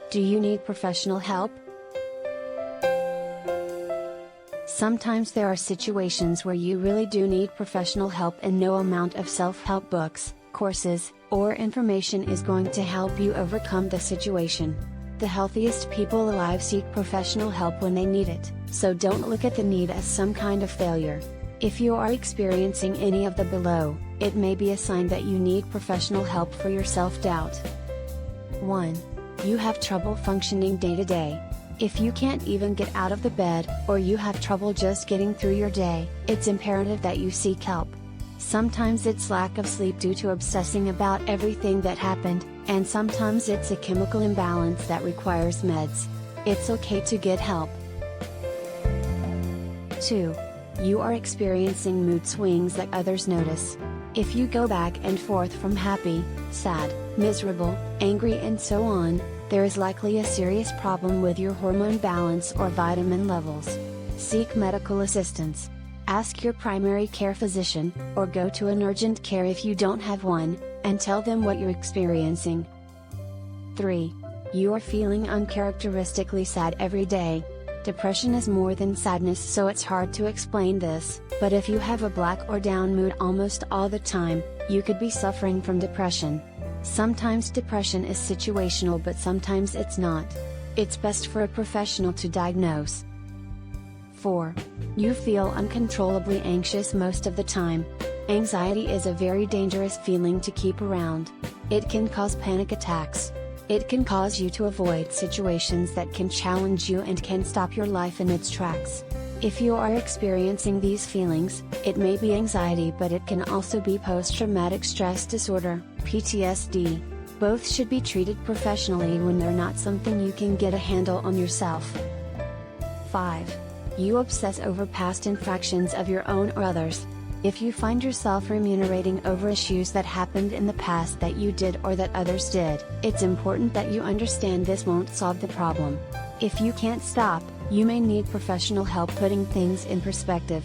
Do you need professional help? Sometimes there are situations where you really do need professional help, and no amount of self-help books, courses, or information is going to help you overcome the situation. The healthiest people alive seek professional help when they need it, so don't look at the need as some kind of failure. If you are experiencing any of the below, it may be a sign that you need professional help for your self-doubt. 1. You have trouble functioning day to day. If you can't even get out of the bed, or you have trouble just getting through your day, it's imperative that you seek help. Sometimes it's lack of sleep due to obsessing about everything that happened, and sometimes it's a chemical imbalance that requires meds. It's okay to get help. 2. You are experiencing mood swings that others notice. If you go back and forth from happy, sad, miserable, angry and so on, there is likely a serious problem with your hormone balance or vitamin levels. Seek medical assistance. Ask your primary care physician, or go to an urgent care if you don't have one, and tell them what you're experiencing. 3. You are feeling uncharacteristically sad every day. Depression is more than sadness, so it's hard to explain this, but if you have a black or down mood almost all the time, you could be suffering from depression. Sometimes depression is situational, but sometimes it's not. It's best for a professional to diagnose. 4. You feel uncontrollably anxious most of the time. Anxiety is a very dangerous feeling to keep around. It can cause panic attacks. It can cause you to avoid situations that can challenge you and can stop your life in its tracks. If you are experiencing these feelings, it may be anxiety, but it can also be post-traumatic stress disorder, PTSD. Both should be treated professionally when they're not something you can get a handle on yourself. 5. You obsess over past infractions of your own or others. If you find yourself ruminating over issues that happened in the past that you did or that others did, it's important that you understand this won't solve the problem. If you can't stop, you may need professional help putting things in perspective.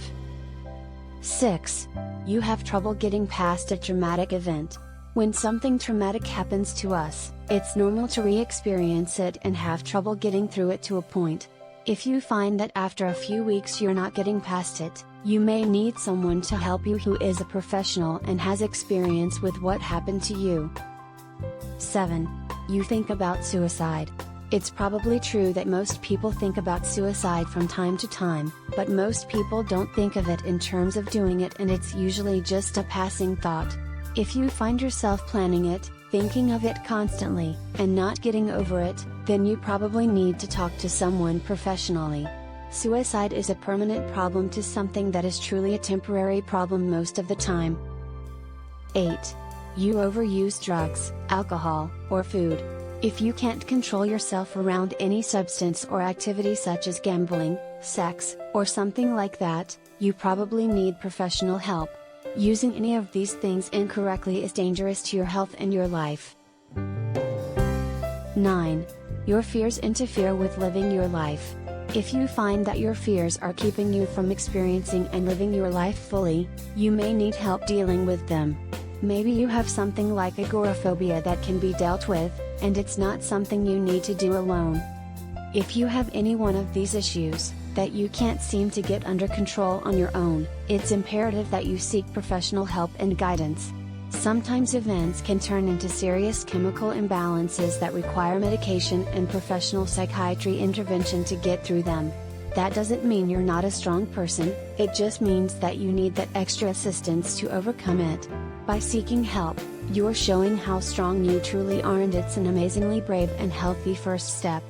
6. You have trouble getting past a traumatic event. When something traumatic happens to us, it's normal to re-experience it and have trouble getting through it to a point. If you find that after a few weeks you're not getting past it, you may need someone to help you who is a professional and has experience with what happened to you. 7. You think about suicide. It's probably true that most people think about suicide from time to time, but most people don't think of it in terms of doing it, and it's usually just a passing thought. If you find yourself planning it, thinking of it constantly, and not getting over it, then you probably need to talk to someone professionally. Suicide is a permanent problem to something that is truly a temporary problem most of the time. 8. You overuse drugs, alcohol, or food. If you can't control yourself around any substance or activity such as gambling, sex, or something like that, you probably need professional help. Using any of these things incorrectly is dangerous to your health and your life. 9. Your fears interfere with living your life. If you find that your fears are keeping you from experiencing and living your life fully, you may need help dealing with them. Maybe you have something like agoraphobia that can be dealt with, and it's not something you need to do alone. If you have any one of these issues that you can't seem to get under control on your own, it's imperative that you seek professional help and guidance. Sometimes events can turn into serious chemical imbalances that require medication and professional psychiatry intervention to get through them. That doesn't mean you're not a strong person, it just means that you need that extra assistance to overcome it. By seeking help, you're showing how strong you truly are, and it's an amazingly brave and healthy first step.